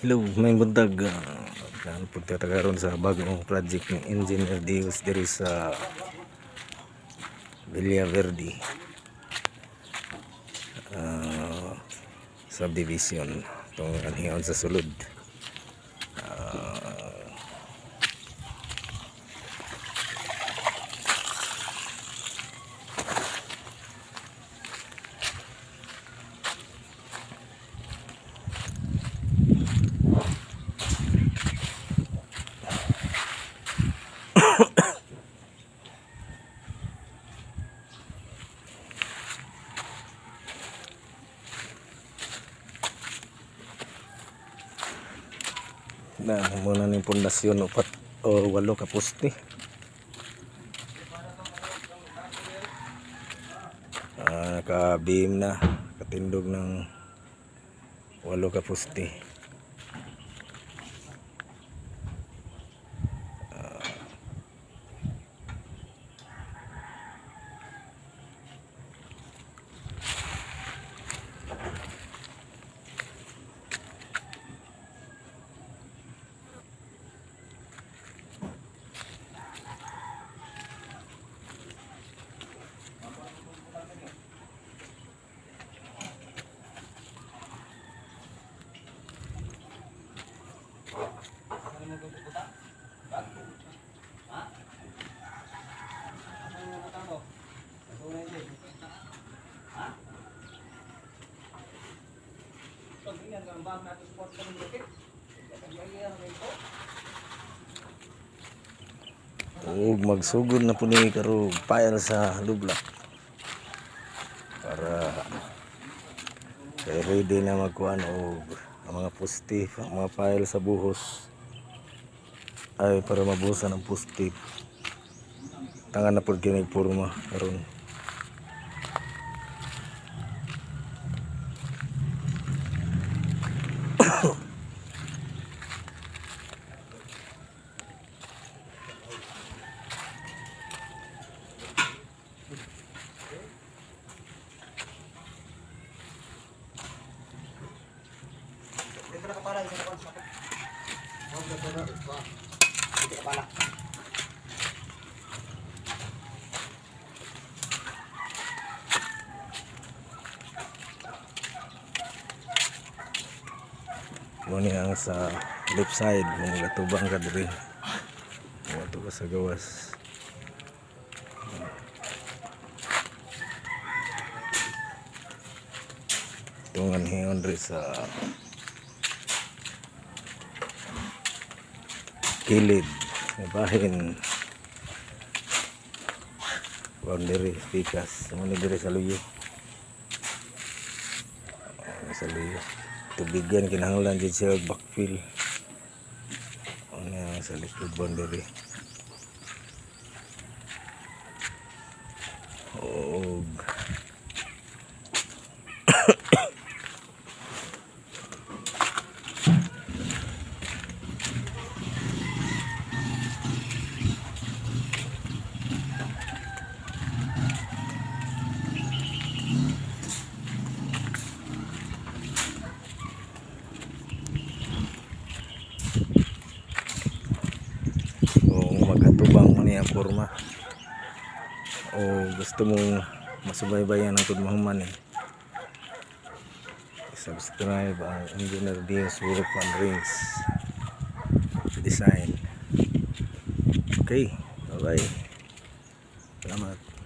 Hello, may buntag pagtatagaron sa bagong project ng Engineer Dios diri sa Villa Verde subdivision itong anhiyon sa sulod. Na muna ng pundasyon upat o 8 ka poste. Naka-beam na, katindog ng 8 ka poste. Ug magsugod na po ni karo pile sa lublak para kay ready na magkuhan og ang mga poste, ang mga pile sa buhos ay para mabusan ang poste. Tangan na pud kini porma karon. Muni ang sa left side kung gatubang ka diri. Ito ka sa gawas. Itong anhiyon diri sa kilid. Bahin. Huwag diri, pikas. Muni diri sa luyo. Sa luyo. Tubigan kinahanglan dyan siya backfill. Ano yan sa likod boundary. Og magatubang mo niya forma o gusto mong masubaybayan ang tudmahuman subscribe ang Engineer Dios Work and Rings Design. Okay, bye bye, salamat.